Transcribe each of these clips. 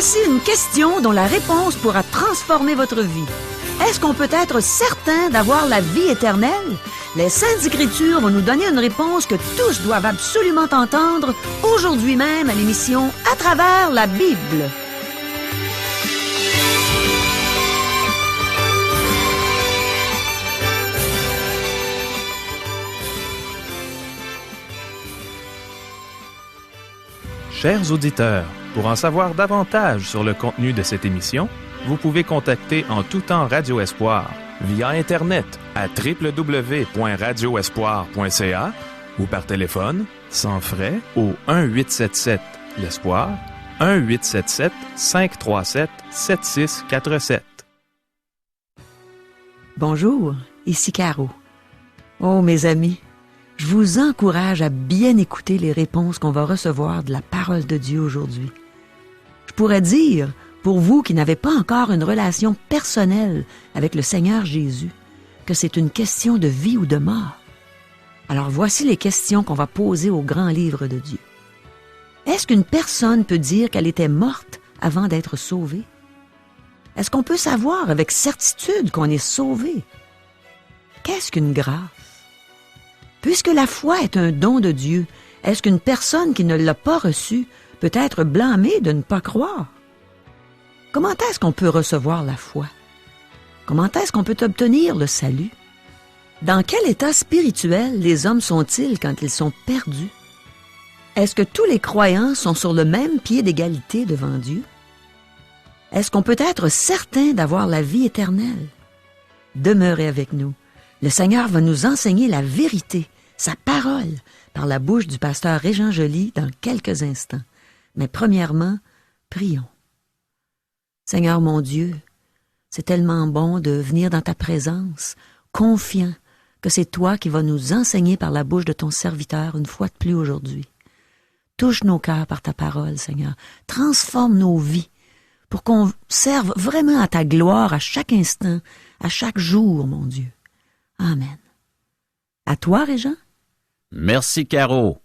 Voici une question dont la réponse pourra transformer votre vie. Est-ce qu'on peut être certain d'avoir la vie éternelle? Les Saintes Écritures vont nous donner une réponse que tous doivent absolument entendre aujourd'hui même à l'émission À travers la Bible. Chers auditeurs, pour en savoir davantage sur le contenu de cette émission, vous pouvez contacter en tout temps Radio Espoir via Internet à www.radioespoir.ca ou par téléphone, sans frais, au 1-877-l'Espoir, 1-877-537-7647. Bonjour, ici Caro. Oh, mes amis, je vous encourage à bien écouter les réponses qu'on va recevoir de la parole de Dieu aujourd'hui. Je pourrais dire, pour vous qui n'avez pas encore une relation personnelle avec le Seigneur Jésus, que c'est une question de vie ou de mort. Alors voici les questions qu'on va poser au grand livre de Dieu. Est-ce qu'une personne peut dire qu'elle était morte avant d'être sauvée? Est-ce qu'on peut savoir avec certitude qu'on est sauvé? Qu'est-ce qu'une grâce? Puisque la foi est un don de Dieu, est-ce qu'une personne qui ne l'a pas reçue peut être blâmée de ne pas croire? Comment est-ce qu'on peut recevoir la foi? Comment est-ce qu'on peut obtenir le salut? Dans quel état spirituel les hommes sont-ils quand ils sont perdus? Est-ce que tous les croyants sont sur le même pied d'égalité devant Dieu? Est-ce qu'on peut être certain d'avoir la vie éternelle? Demeurez avec nous. Le Seigneur va nous enseigner la vérité, sa parole, par la bouche du pasteur Régent Joly dans quelques instants. Mais premièrement, prions. Seigneur mon Dieu, c'est tellement bon de venir dans ta présence, confiant que c'est toi qui vas nous enseigner par la bouche de ton serviteur une fois de plus aujourd'hui. Touche nos cœurs par ta parole, Seigneur. Transforme nos vies pour qu'on serve vraiment à ta gloire à chaque instant, à chaque jour, mon Dieu. Amen. À toi, Régent. Merci, Caro.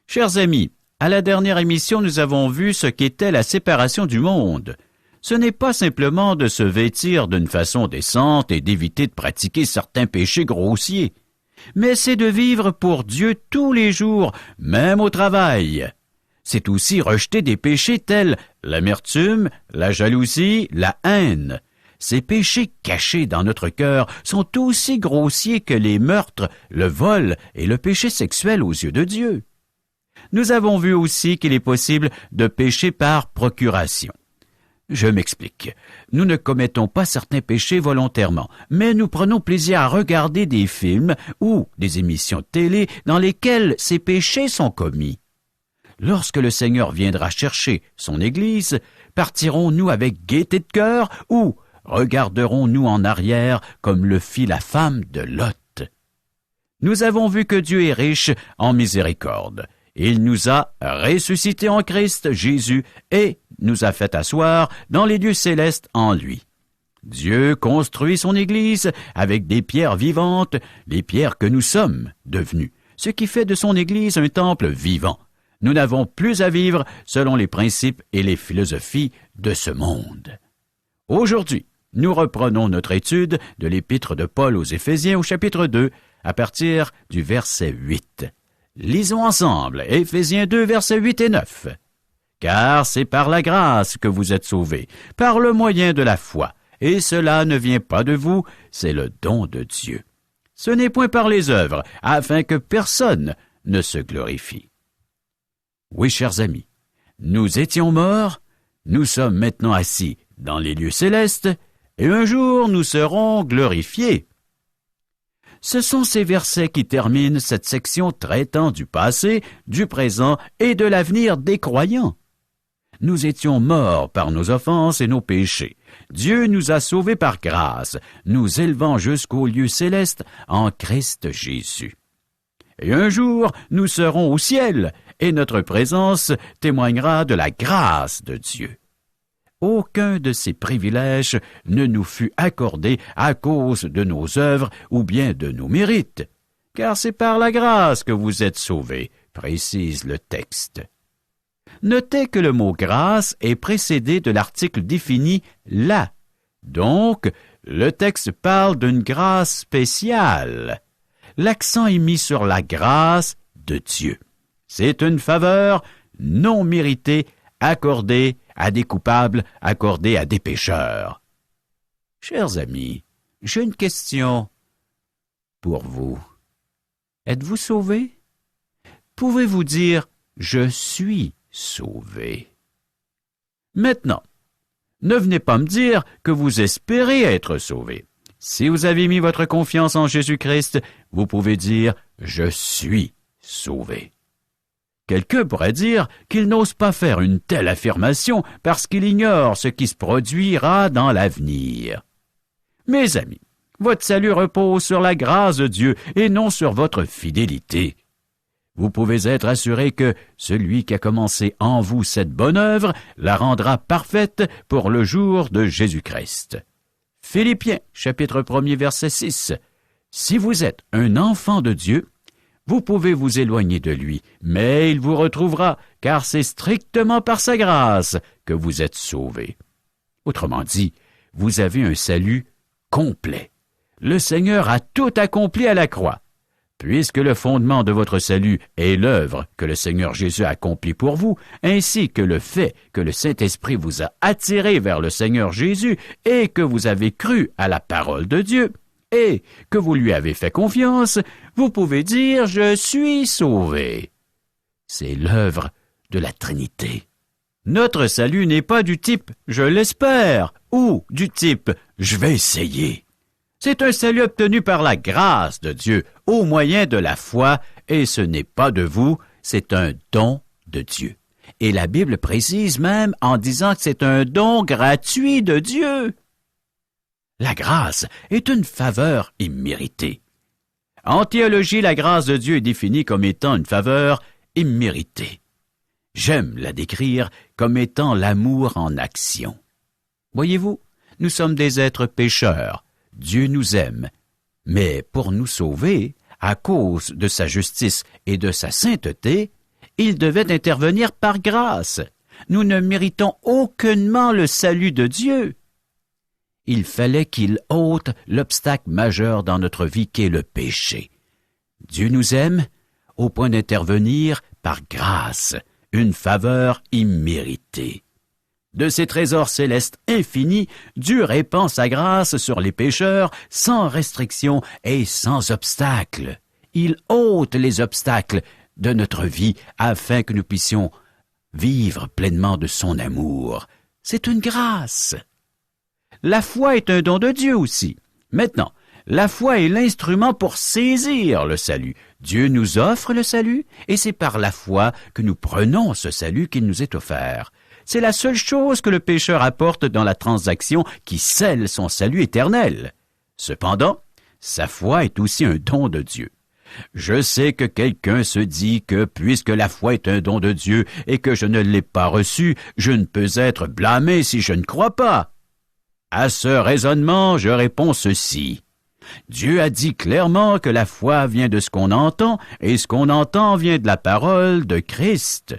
Chers amis, à la dernière émission, nous avons vu ce qu'était la séparation du monde. Ce n'est pas simplement de se vêtir d'une façon décente et d'éviter de pratiquer certains péchés grossiers, mais c'est de vivre pour Dieu tous les jours, même au travail. C'est aussi rejeter des péchés tels l'amertume, la jalousie, la haine. Ces péchés cachés dans notre cœur sont aussi grossiers que les meurtres, le vol et le péché sexuel aux yeux de Dieu. Nous avons vu aussi qu'il est possible de pécher par procuration. Je m'explique. Nous ne commettons pas certains péchés volontairement, mais nous prenons plaisir à regarder des films ou des émissions de télé dans lesquelles ces péchés sont commis. Lorsque le Seigneur viendra chercher son Église, partirons-nous avec gaieté de cœur ou regarderons-nous en arrière comme le fit la femme de Lot? Nous avons vu que Dieu est riche en miséricorde. Il nous a ressuscités en Christ Jésus et nous a fait asseoir dans les lieux célestes en lui. Dieu construit son Église avec des pierres vivantes, les pierres que nous sommes devenus, ce qui fait de son Église un temple vivant. Nous n'avons plus à vivre selon les principes et les philosophies de ce monde. Aujourd'hui, nous reprenons notre étude de l'Épître de Paul aux Éphésiens au chapitre 2, à partir du verset 8. Lisons ensemble Éphésiens 2, versets 8 et 9. « Car c'est par la grâce que vous êtes sauvés, par le moyen de la foi, et cela ne vient pas de vous, c'est le don de Dieu. Ce n'est point par les œuvres, afin que personne ne se glorifie. » Oui, chers amis, nous étions morts, nous sommes maintenant assis dans les lieux célestes, et un jour nous serons glorifiés. Ce sont ces versets qui terminent cette section traitant du passé, du présent et de l'avenir des croyants. Nous étions morts par nos offenses et nos péchés. Dieu nous a sauvés par grâce, nous élevant jusqu'au lieu céleste en Christ Jésus. Et un jour, nous serons au ciel, et notre présence témoignera de la grâce de Dieu. Aucun de ces privilèges ne nous fut accordé à cause de nos œuvres ou bien de nos mérites, car c'est par la grâce que vous êtes sauvés, précise le texte. Notez que le mot « grâce » est précédé de l'article défini « la ». Donc, le texte parle d'une grâce spéciale. L'accent est mis sur la grâce de Dieu. C'est une faveur non méritée accordée à des coupables, accordée à des pécheurs. Chers amis, j'ai une question pour vous. Êtes-vous sauvés? Pouvez-vous dire « Je suis sauvé ». Maintenant, ne venez pas me dire que vous espérez être sauvé. Si vous avez mis votre confiance en Jésus-Christ, vous pouvez dire « Je suis sauvé ». Quelqu'un pourrait dire qu'il n'ose pas faire une telle affirmation parce qu'il ignore ce qui se produira dans l'avenir. Mes amis, votre salut repose sur la grâce de Dieu et non sur votre fidélité. Vous pouvez être assuré que celui qui a commencé en vous cette bonne œuvre la rendra parfaite pour le jour de Jésus-Christ. Philippiens, chapitre 1er, verset 6. Si vous êtes un enfant de Dieu, vous pouvez vous éloigner de lui, mais il vous retrouvera, car c'est strictement par sa grâce que vous êtes sauvés. Autrement dit, vous avez un salut complet. Le Seigneur a tout accompli à la croix. Puisque le fondement de votre salut est l'œuvre que le Seigneur Jésus a accomplie pour vous, ainsi que le fait que le Saint-Esprit vous a attiré vers le Seigneur Jésus et que vous avez cru à la parole de Dieu, et que vous lui avez fait confiance, vous pouvez dire « Je suis sauvé ». C'est l'œuvre de la Trinité. Notre salut n'est pas du type « Je l'espère » ou du type « Je vais essayer ». C'est un salut obtenu par la grâce de Dieu, au moyen de la foi, et ce n'est pas de vous, c'est un don de Dieu. Et la Bible précise même en disant que c'est un don gratuit de Dieu. La grâce est une faveur imméritée. En théologie, la grâce de Dieu est définie comme étant une faveur imméritée. J'aime la décrire comme étant l'amour en action. Voyez-vous, nous sommes des êtres pécheurs. Dieu nous aime, mais pour nous sauver, à cause de sa justice et de sa sainteté, il devait intervenir par grâce. Nous ne méritons aucunement le salut de Dieu. Il fallait qu'il ôte l'obstacle majeur dans notre vie qu'est le péché. Dieu nous aime au point d'intervenir par grâce, une faveur imméritée. De ses trésors célestes infinis, Dieu répand sa grâce sur les pécheurs sans restriction et sans obstacle. Il ôte les obstacles de notre vie afin que nous puissions vivre pleinement de son amour. C'est une grâce. La foi est un don de Dieu aussi. Maintenant, la foi est l'instrument pour saisir le salut. Dieu nous offre le salut et c'est par la foi que nous prenons ce salut qui nous est offert. C'est la seule chose que le pécheur apporte dans la transaction qui scelle son salut éternel. Cependant, sa foi est aussi un don de Dieu. Je sais que quelqu'un se dit que puisque la foi est un don de Dieu et que je ne l'ai pas reçu, je ne peux être blâmé si je ne crois pas. À ce raisonnement, je réponds ceci. Dieu a dit clairement que la foi vient de ce qu'on entend et ce qu'on entend vient de la parole de Christ.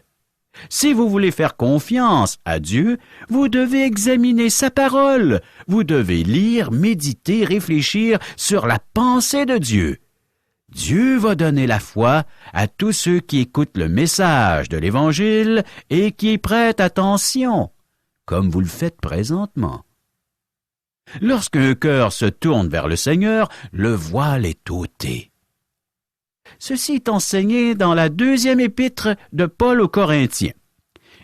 Si vous voulez faire confiance à Dieu, vous devez examiner sa parole. Vous devez lire, méditer, réfléchir sur la pensée de Dieu. Dieu va donner la foi à tous ceux qui écoutent le message de l'Évangile et qui y prêtent attention, comme vous le faites présentement. Lorsqu'un cœur se tourne vers le Seigneur, le voile est ôté. Ceci est enseigné dans la 2e épître de Paul aux Corinthiens.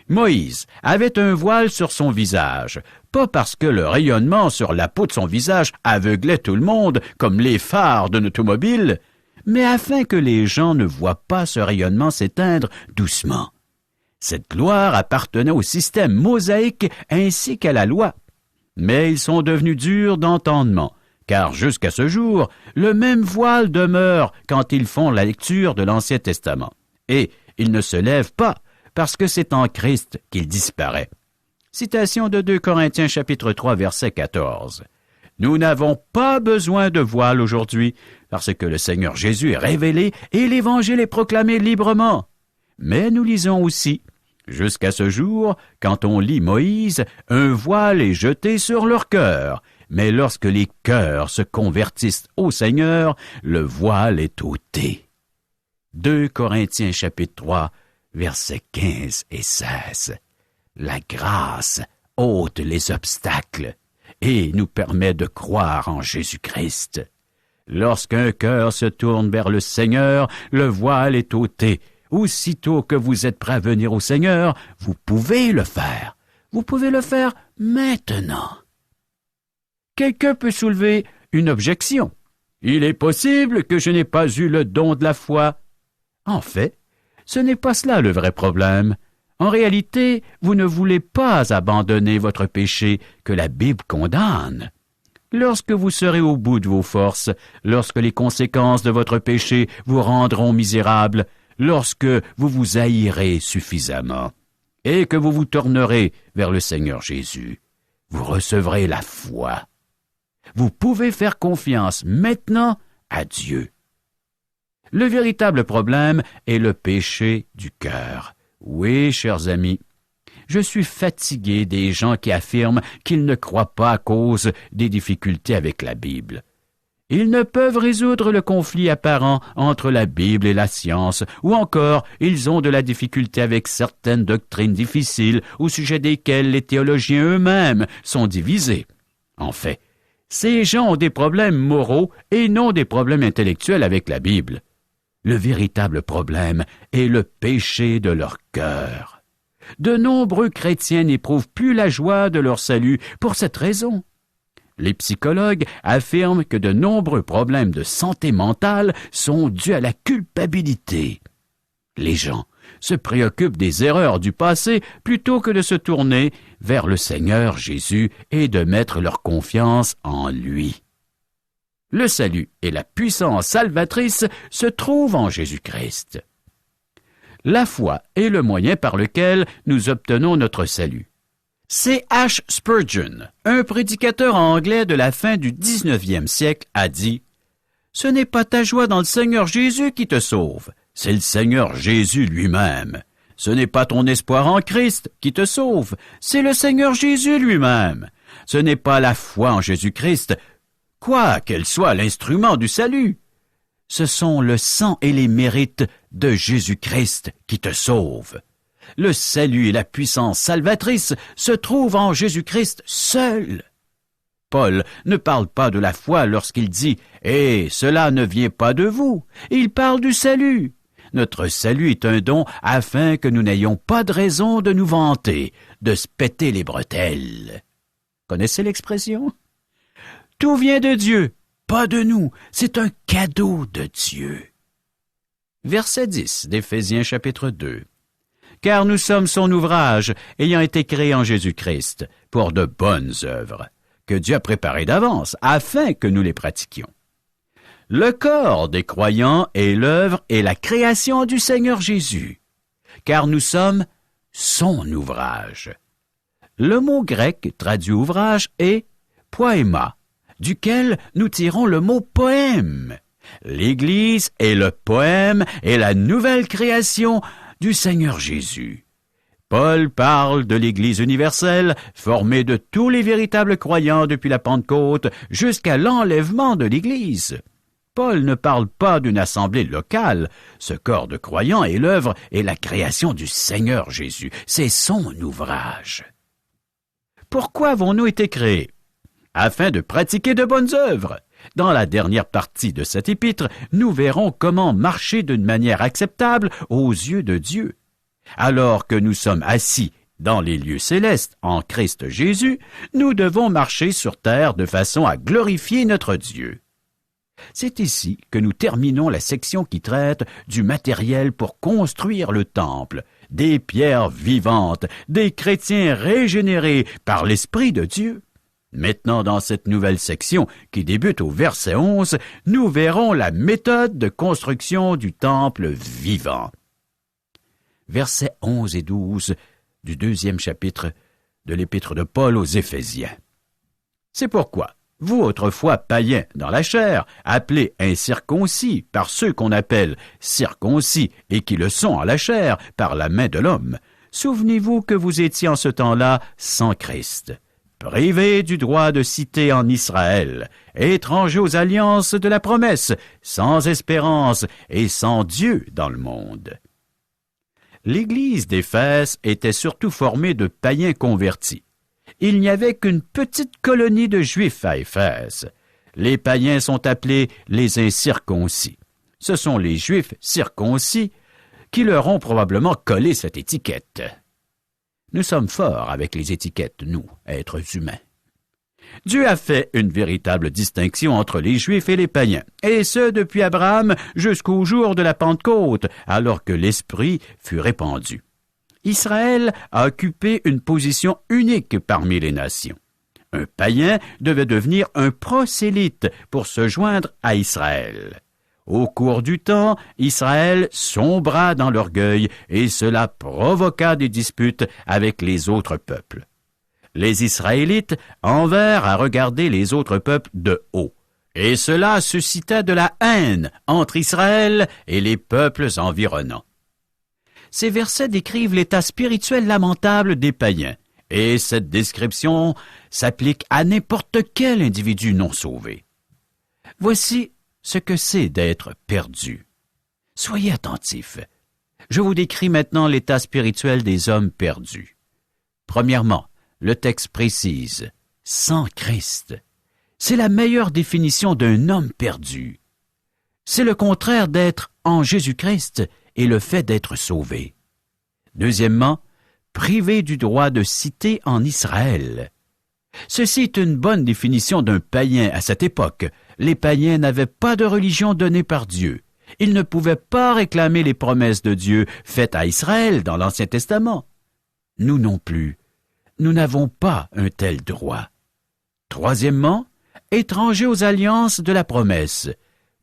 Moïse avait un voile sur son visage, pas parce que le rayonnement sur la peau de son visage aveuglait tout le monde comme les phares d'une automobile, mais afin que les gens ne voient pas ce rayonnement s'éteindre doucement. Cette gloire appartenait au système mosaïque ainsi qu'à la loi. Mais ils sont devenus durs d'entendement, car jusqu'à ce jour, le même voile demeure quand ils font la lecture de l'Ancien Testament. Et il ne se lève pas, parce que c'est en Christ qu'il disparaît. Citation de 2 Corinthiens chapitre 3, verset 14. Nous n'avons pas besoin de voile aujourd'hui, parce que le Seigneur Jésus est révélé et l'Évangile est proclamé librement. Mais nous lisons aussi, Jusqu'à ce jour, quand on lit Moïse, un voile est jeté sur leur cœur. Mais lorsque les cœurs se convertissent au Seigneur, le voile est ôté. 2 Corinthiens chapitre 3, versets 15 et 16. La grâce ôte les obstacles et nous permet de croire en Jésus-Christ. Lorsqu'un cœur se tourne vers le Seigneur, le voile est ôté. Aussitôt que vous êtes prêt à venir au Seigneur, vous pouvez le faire. Vous pouvez le faire maintenant. Quelqu'un peut soulever une objection. Il est possible que je n'ai pas eu le don de la foi. En fait, ce n'est pas cela le vrai problème. En réalité, vous ne voulez pas abandonner votre péché que la Bible condamne. Lorsque vous serez au bout de vos forces, lorsque les conséquences de votre péché vous rendront misérable, lorsque vous vous haïrez suffisamment, et que vous vous tournerez vers le Seigneur Jésus, vous recevrez la foi. Vous pouvez faire confiance maintenant à Dieu. Le véritable problème est le péché du cœur. Oui, chers amis, je suis fatigué des gens qui affirment qu'ils ne croient pas à cause des difficultés avec la Bible. Ils ne peuvent résoudre le conflit apparent entre la Bible et la science, ou encore ils ont de la difficulté avec certaines doctrines difficiles au sujet desquelles les théologiens eux-mêmes sont divisés. En fait, ces gens ont des problèmes moraux et non des problèmes intellectuels avec la Bible. Le véritable problème est le péché de leur cœur. De nombreux chrétiens n'éprouvent plus la joie de leur salut pour cette raison. Les psychologues affirment que de nombreux problèmes de santé mentale sont dus à la culpabilité. Les gens se préoccupent des erreurs du passé plutôt que de se tourner vers le Seigneur Jésus et de mettre leur confiance en lui. Le salut et la puissance salvatrice se trouvent en Jésus-Christ. La foi est le moyen par lequel nous obtenons notre salut. C.H. Spurgeon, un prédicateur anglais de la fin du 19e siècle, a dit « Ce n'est pas ta joie dans le Seigneur Jésus qui te sauve, c'est le Seigneur Jésus lui-même. Ce n'est pas ton espoir en Christ qui te sauve, c'est le Seigneur Jésus lui-même. Ce n'est pas la foi en Jésus-Christ, quoi qu'elle soit l'instrument du salut. Ce sont le sang et les mérites de Jésus-Christ qui te sauvent. Le salut et la puissance salvatrice se trouvent en Jésus-Christ seul. » Paul ne parle pas de la foi lorsqu'il dit « Et cela ne vient pas de vous ». Il parle du salut. Notre salut est un don afin que nous n'ayons pas de raison de nous vanter, de se péter les bretelles. Connaissez l'expression? Tout vient de Dieu, pas de nous. C'est un cadeau de Dieu. Verset 10 d'Éphésiens chapitre 2. Car nous sommes son ouvrage, ayant été créés en Jésus-Christ, pour de bonnes œuvres, que Dieu a préparées d'avance, afin que nous les pratiquions. Le corps des croyants est l'œuvre et la création du Seigneur Jésus, car nous sommes son ouvrage. Le mot grec traduit ouvrage est poema, duquel nous tirons le mot poème. L'Église est le poème et la nouvelle création du Seigneur Jésus. Paul parle de l'Église universelle, formée de tous les véritables croyants depuis la Pentecôte jusqu'à l'enlèvement de l'Église. Paul ne parle pas d'une assemblée locale. Ce corps de croyants est l'œuvre et la création du Seigneur Jésus. C'est son ouvrage. Pourquoi avons-nous été créés? Afin de pratiquer de bonnes œuvres. Dans la dernière partie de cet épître, nous verrons comment marcher d'une manière acceptable aux yeux de Dieu. Alors que nous sommes assis dans les lieux célestes en Christ Jésus, nous devons marcher sur terre de façon à glorifier notre Dieu. C'est ici que nous terminons la section qui traite du matériel pour construire le temple, des pierres vivantes, des chrétiens régénérés par l'Esprit de Dieu. Maintenant, dans cette nouvelle section qui débute au verset 11, nous verrons la méthode de construction du temple vivant. Versets 11 et 12 du 2e chapitre de l'Épître de Paul aux Éphésiens. C'est pourquoi, vous autrefois païens dans la chair, appelés incirconcis par ceux qu'on appelle circoncis et qui le sont en la chair par la main de l'homme, Souvenez-vous que vous étiez en ce temps-là sans Christ, privés du droit de cité en Israël, étrangers aux alliances de la promesse, sans espérance et sans Dieu dans le monde. L'Église d'Éphèse était surtout formée de païens convertis. Il n'y avait qu'une petite colonie de Juifs à Éphèse. Les païens sont appelés les incirconcis. Ce sont les Juifs circoncis qui leur ont probablement collé cette étiquette. Nous sommes forts avec les étiquettes, nous, êtres humains. Dieu a fait une véritable distinction entre les Juifs et les païens, et ce depuis Abraham jusqu'au jour de la Pentecôte, alors que l'Esprit fut répandu. Israël a occupé une position unique parmi les nations. Un païen devait devenir un prosélyte pour se joindre à Israël. Au cours du temps, Israël sombra dans l'orgueil et cela provoqua des disputes avec les autres peuples. Les Israélites en vinrent à regarder les autres peuples de haut, et cela suscita de la haine entre Israël et les peuples environnants. Ces versets décrivent l'état spirituel lamentable des païens, et cette description s'applique à n'importe quel individu non sauvé. Voici ce que c'est d'être perdu. Soyez attentifs. Je vous décris maintenant l'état spirituel des hommes perdus. Premièrement, le texte précise « sans Christ ». C'est la meilleure définition d'un homme perdu. C'est le contraire d'être en Jésus-Christ et le fait d'être sauvé. Deuxièmement, privé du droit de cité en Israël. Ceci est une bonne définition d'un païen à cette époque. Les païens n'avaient pas de religion donnée par Dieu. Ils ne pouvaient pas réclamer les promesses de Dieu faites à Israël dans l'Ancien Testament. Nous non plus. Nous n'avons pas un tel droit. Troisièmement, étrangers aux alliances de la promesse.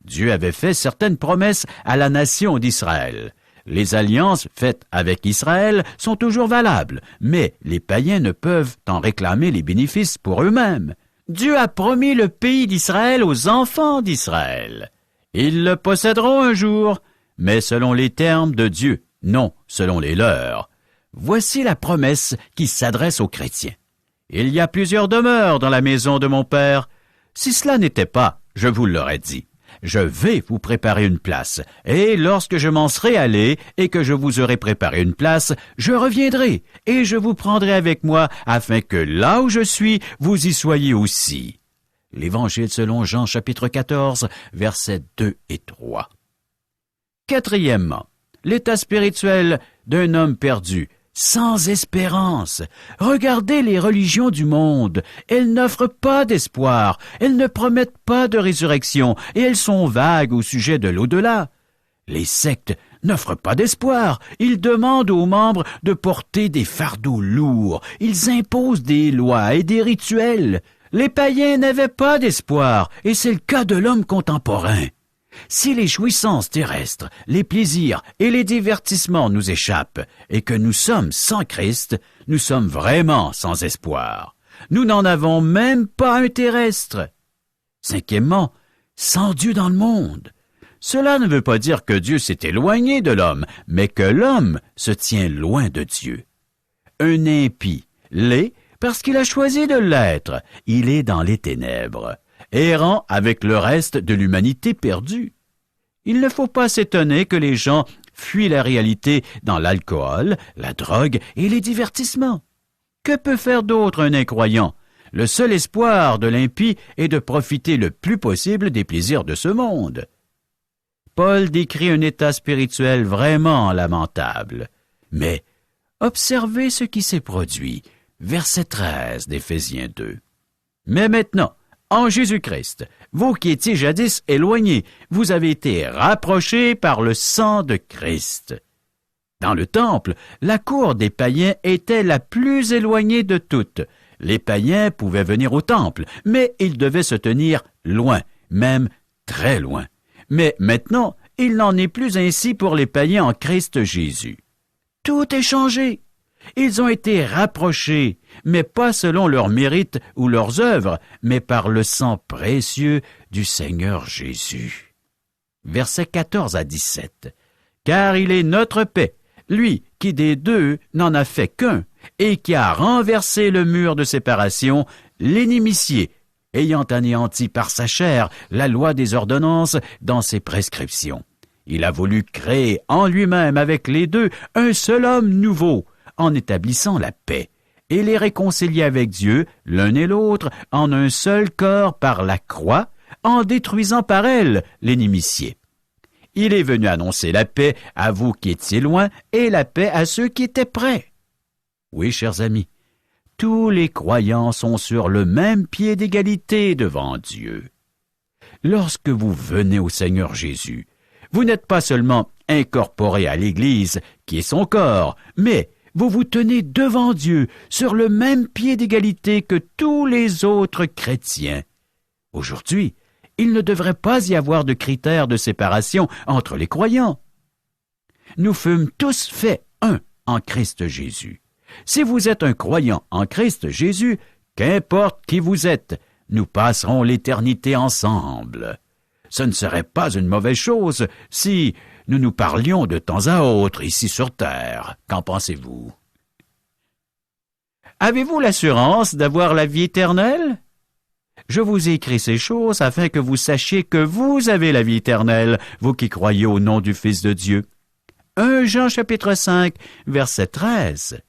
Dieu avait fait certaines promesses à la nation d'Israël. Les alliances faites avec Israël sont toujours valables, mais les païens ne peuvent en réclamer les bénéfices pour eux-mêmes. Dieu a promis le pays d'Israël aux enfants d'Israël. Ils le posséderont un jour, mais selon les termes de Dieu, non selon les leurs. Voici la promesse qui s'adresse aux chrétiens. Il y a plusieurs demeures dans la maison de mon Père. Si cela n'était pas, je vous l'aurais dit. Je vais vous préparer une place, et lorsque je m'en serai allé et que je vous aurai préparé une place, je reviendrai, et je vous prendrai avec moi, afin que là où je suis, vous y soyez aussi. L'Évangile selon Jean chapitre 14, versets 2 et 3. Quatrièmement, l'état spirituel d'un homme perdu, sans espérance. Regardez les religions du monde. Elles n'offrent pas d'espoir, elles ne promettent pas de résurrection, et elles sont vagues au sujet de l'au-delà. Les sectes n'offrent pas d'espoir. Ils demandent aux membres de porter des fardeaux lourds. Ils imposent des lois et des rituels. Les païens n'avaient pas d'espoir, et c'est le cas de l'homme contemporain. Si les jouissances terrestres, les plaisirs et les divertissements nous échappent et que nous sommes sans Christ, nous sommes vraiment sans espoir. Nous n'en avons même pas un terrestre. Cinquièmement, sans Dieu dans le monde. Cela ne veut pas dire que Dieu s'est éloigné de l'homme, mais que l'homme se tient loin de Dieu. Un impie l'est parce qu'il a choisi de l'être. Il est dans les ténèbres, errant avec le reste de l'humanité perdue. Il ne faut pas s'étonner que les gens fuient la réalité dans l'alcool, la drogue et les divertissements. Que peut faire d'autre un incroyant? Le seul espoir de l'impie est de profiter le plus possible des plaisirs de ce monde. Paul décrit un état spirituel vraiment lamentable. Mais observez ce qui s'est produit. Verset 13 d'Éphésiens 2. Mais maintenant, en Jésus-Christ, vous qui étiez jadis éloignés, vous avez été rapprochés par le sang de Christ. Dans le temple, la cour des païens était la plus éloignée de toutes. Les païens pouvaient venir au temple, mais ils devaient se tenir loin, même très loin. Mais maintenant, il n'en est plus ainsi pour les païens en Christ Jésus. Tout est changé. Ils ont été rapprochés, mais pas selon leurs mérites ou leurs œuvres, mais par le sang précieux du Seigneur Jésus. Versets 14 à 17. Car il est notre paix, lui qui des deux n'en a fait qu'un, et qui a renversé le mur de séparation, l'inimitié, ayant anéanti par sa chair la loi des ordonnances dans ses prescriptions. Il a voulu créer en lui-même avec les deux un seul homme nouveau, en établissant la paix, et les réconcilier avec Dieu, l'un et l'autre, en un seul corps par la croix, en détruisant par elle l'inimitié. Il est venu annoncer la paix à vous qui étiez loin et la paix à ceux qui étaient près. Oui, chers amis, tous les croyants sont sur le même pied d'égalité devant Dieu. Lorsque vous venez au Seigneur Jésus, vous n'êtes pas seulement incorporé à l'Église, qui est son corps, mais vous vous tenez devant Dieu sur le même pied d'égalité que tous les autres chrétiens. Aujourd'hui, il ne devrait pas y avoir de critères de séparation entre les croyants. Nous fûmes tous faits un en Christ Jésus. Si vous êtes un croyant en Christ Jésus, qu'importe qui vous êtes, nous passerons l'éternité ensemble. Ce ne serait pas une mauvaise chose si nous nous parlions de temps à autre ici sur terre. Qu'en pensez-vous? Avez-vous l'assurance d'avoir la vie éternelle? Je vous ai écrit ces choses afin que vous sachiez que vous avez la vie éternelle, vous qui croyez au nom du Fils de Dieu. 1 Jean chapitre 5, verset 13.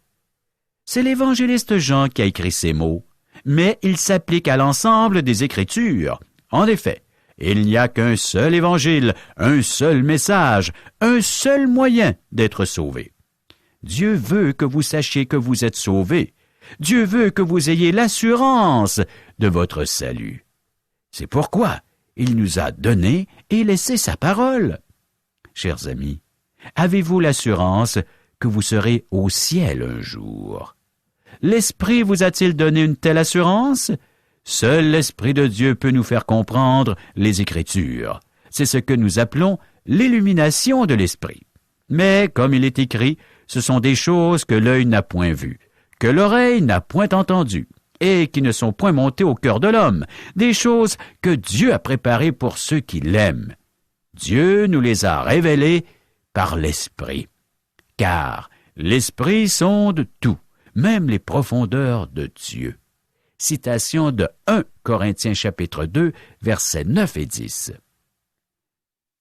C'est l'évangéliste Jean qui a écrit ces mots, mais il s'applique à l'ensemble des Écritures. En effet, il n'y a qu'un seul évangile, un seul message, un seul moyen d'être sauvé. Dieu veut que vous sachiez que vous êtes sauvés. Dieu veut que vous ayez l'assurance de votre salut. C'est pourquoi il nous a donné et laissé sa parole. Chers amis, avez-vous l'assurance que vous serez au ciel un jour? L'Esprit vous a-t-il donné une telle assurance? Seul l'Esprit de Dieu peut nous faire comprendre les Écritures. C'est ce que nous appelons l'illumination de l'Esprit. Mais, comme il est écrit, ce sont des choses que l'œil n'a point vues, que l'oreille n'a point entendues, et qui ne sont point montées au cœur de l'homme, des choses que Dieu a préparées pour ceux qui l'aiment. Dieu nous les a révélées par l'Esprit. Car l'Esprit sonde tout, même les profondeurs de Dieu. Citation de 1 Corinthiens chapitre 2, versets 9 et 10.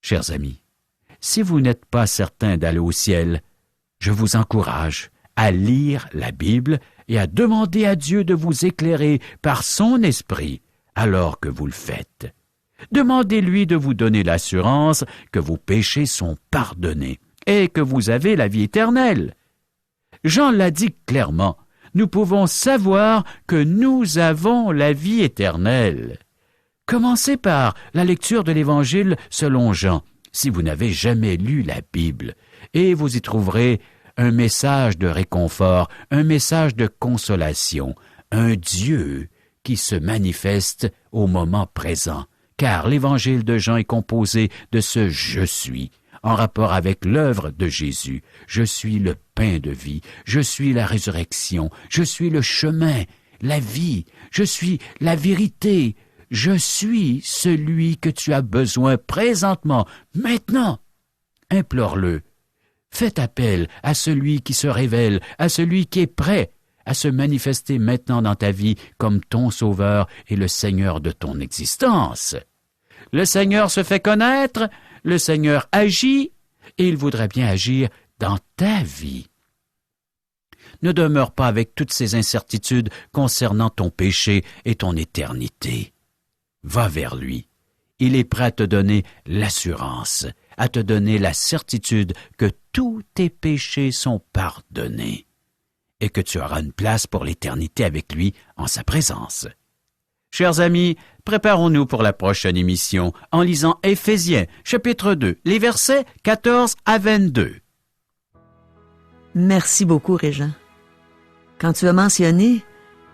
Chers amis, si vous n'êtes pas certains d'aller au ciel, je vous encourage à lire la Bible et à demander à Dieu de vous éclairer par son esprit alors que vous le faites. Demandez-lui de vous donner l'assurance que vos péchés sont pardonnés et que vous avez la vie éternelle. Jean l'a dit clairement, nous pouvons savoir que nous avons la vie éternelle. Commencez par la lecture de l'Évangile selon Jean, si vous n'avez jamais lu la Bible, et vous y trouverez un message de réconfort, un message de consolation, un Dieu qui se manifeste au moment présent, car l'Évangile de Jean est composé de ce « Je suis », en rapport avec l'œuvre de Jésus. Je suis le pain de vie, je suis la résurrection, je suis le chemin, la vie, je suis la vérité, je suis celui que tu as besoin présentement, maintenant. Implore-le. Faites appel à celui qui se révèle, à celui qui est prêt à se manifester maintenant dans ta vie comme ton Sauveur et le Seigneur de ton existence. Le Seigneur se fait connaître, le Seigneur agit, et il voudrait bien agir dans ta vie. Ne demeure pas avec toutes ces incertitudes concernant ton péché et ton éternité. Va vers lui. Il est prêt à te donner l'assurance, à te donner la certitude que tous tes péchés sont pardonnés et que tu auras une place pour l'éternité avec lui en sa présence. Chers amis, préparons-nous pour la prochaine émission en lisant Éphésiens, chapitre 2, les versets 14 à 22. Merci beaucoup, Régent. Quand tu as mentionné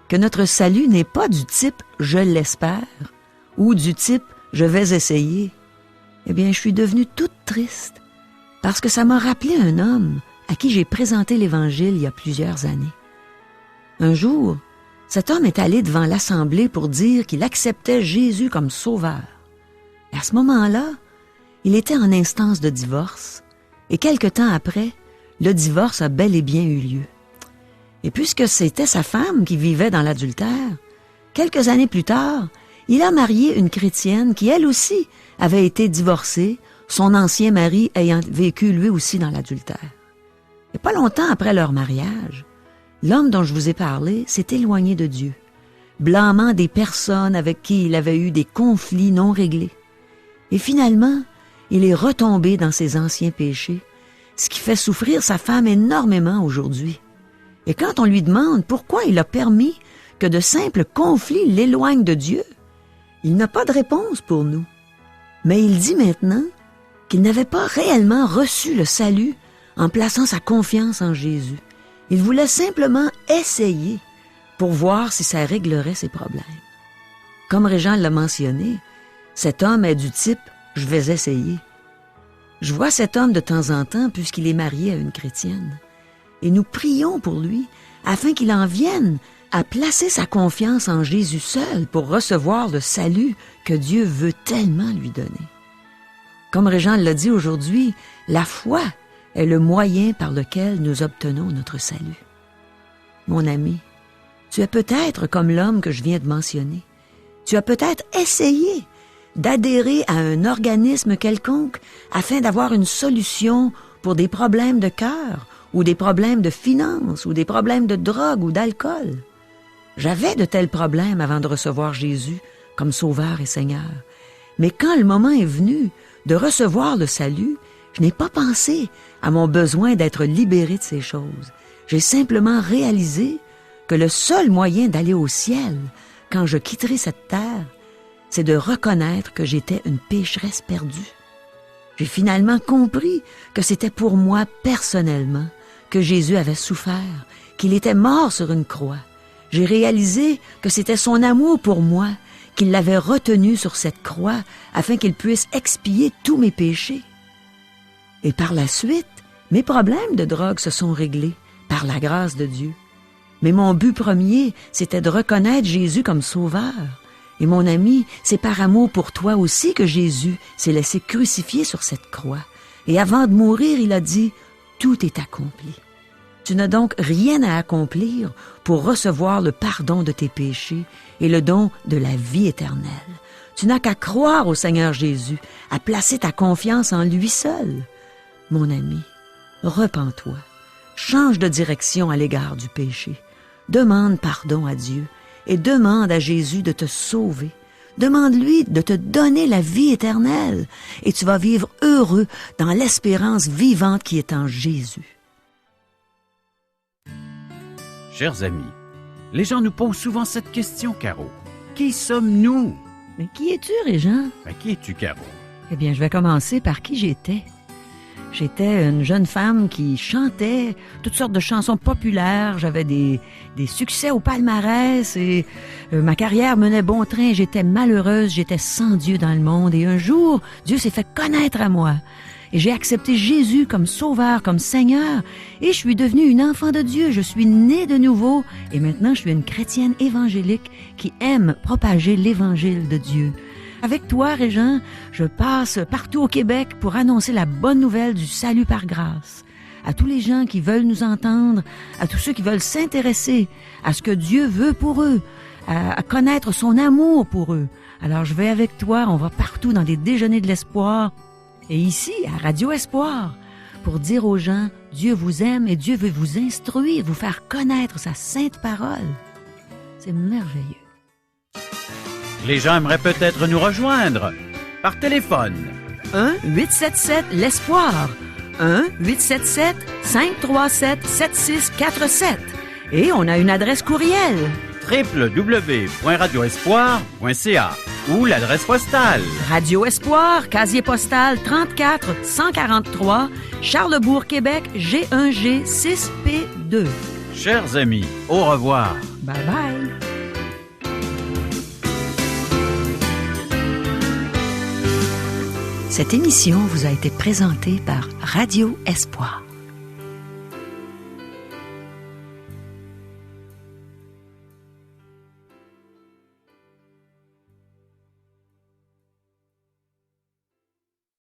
que notre salut n'est pas du type « je l'espère » ou du type « je vais essayer », eh bien, je suis devenue toute triste parce que ça m'a rappelé un homme à qui j'ai présenté l'Évangile il y a plusieurs années. Un jour, cet homme est allé devant l'Assemblée pour dire qu'il acceptait Jésus comme sauveur. Et à ce moment-là, il était en instance de divorce et quelque temps après, le divorce a bel et bien eu lieu. Et puisque c'était sa femme qui vivait dans l'adultère, quelques années plus tard, il a marié une chrétienne qui, elle aussi, avait été divorcée, son ancien mari ayant vécu lui aussi dans l'adultère. Et pas longtemps après leur mariage, l'homme dont je vous ai parlé s'est éloigné de Dieu, blâmant des personnes avec qui il avait eu des conflits non réglés. Et finalement, il est retombé dans ses anciens péchés, ce qui fait souffrir sa femme énormément aujourd'hui. Et quand on lui demande pourquoi il a permis que de simples conflits l'éloignent de Dieu, il n'a pas de réponse pour nous. Mais il dit maintenant qu'il n'avait pas réellement reçu le salut en plaçant sa confiance en Jésus. Il voulait simplement essayer pour voir si ça réglerait ses problèmes. Comme Régent l'a mentionné, cet homme est du type « je vais essayer ». Je vois cet homme de temps en temps puisqu'il est marié à une chrétienne. Et nous prions pour lui afin qu'il en vienne à placer sa confiance en Jésus seul pour recevoir le salut que Dieu veut tellement lui donner. Comme Régent l'a dit aujourd'hui, la foi est le moyen par lequel nous obtenons notre salut. Mon ami, tu es peut-être comme l'homme que je viens de mentionner. Tu as peut-être essayé d'adhérer à un organisme quelconque afin d'avoir une solution pour des problèmes de cœur ou des problèmes de finances ou des problèmes de drogue ou d'alcool. J'avais de tels problèmes avant de recevoir Jésus comme Sauveur et Seigneur. Mais quand le moment est venu de recevoir le salut, je n'ai pas pensé à mon besoin d'être libéré de ces choses. J'ai simplement réalisé que le seul moyen d'aller au ciel, quand je quitterai cette terre, c'est de reconnaître que j'étais une pécheresse perdue. J'ai finalement compris que c'était pour moi personnellement que Jésus avait souffert, qu'il était mort sur une croix. J'ai réalisé que c'était son amour pour moi, qu'il l'avait retenu sur cette croix afin qu'il puisse expier tous mes péchés. Et par la suite, mes problèmes de drogue se sont réglés par la grâce de Dieu. Mais mon but premier, c'était de reconnaître Jésus comme sauveur. Et mon ami, c'est par amour pour toi aussi que Jésus s'est laissé crucifier sur cette croix. Et avant de mourir, il a dit « Tout est accompli ». Tu n'as donc rien à accomplir pour recevoir le pardon de tes péchés et le don de la vie éternelle. Tu n'as qu'à croire au Seigneur Jésus, à placer ta confiance en lui seul. Mon ami, repens-toi, change de direction à l'égard du péché, demande pardon à Dieu et demande à Jésus de te sauver. Demande-lui de te donner la vie éternelle et tu vas vivre heureux dans l'espérance vivante qui est en Jésus. Chers amis, les gens nous posent souvent cette question, Caro. Qui sommes-nous? Mais qui es-tu, Régent? Qui es-tu, Caro? Eh bien, je vais commencer par qui j'étais. J'étais une jeune femme qui chantait toutes sortes de chansons populaires. J'avais des succès au palmarès et ma carrière menait bon train. J'étais malheureuse, j'étais sans Dieu dans le monde. Et un jour, Dieu s'est fait connaître à moi. Et j'ai accepté Jésus comme sauveur, comme Seigneur. Et je suis devenue une enfant de Dieu. Je suis née de nouveau. Et maintenant, je suis une chrétienne évangélique qui aime propager l'évangile de Dieu. Avec toi, Régent, je passe partout au Québec pour annoncer la bonne nouvelle du salut par grâce. À tous les gens qui veulent nous entendre, à tous ceux qui veulent s'intéresser à ce que Dieu veut pour eux, à connaître son amour pour eux. Alors, je vais avec toi, on va partout dans des déjeuners de l'espoir. Et ici, à Radio Espoir, pour dire aux gens, Dieu vous aime et Dieu veut vous instruire, vous faire connaître sa sainte parole. C'est merveilleux. Les gens aimeraient peut-être nous rejoindre par téléphone. 1-877-l'Espoir. 1-877-537-7647. Et on a une adresse courriel. www.radioespoir.ca ou l'adresse postale. Radio Espoir, casier postal 34 143, Charlesbourg, Québec, G1G 6P2. Chers amis, au revoir. Bye bye. Cette émission vous a été présentée par Radio Espoir.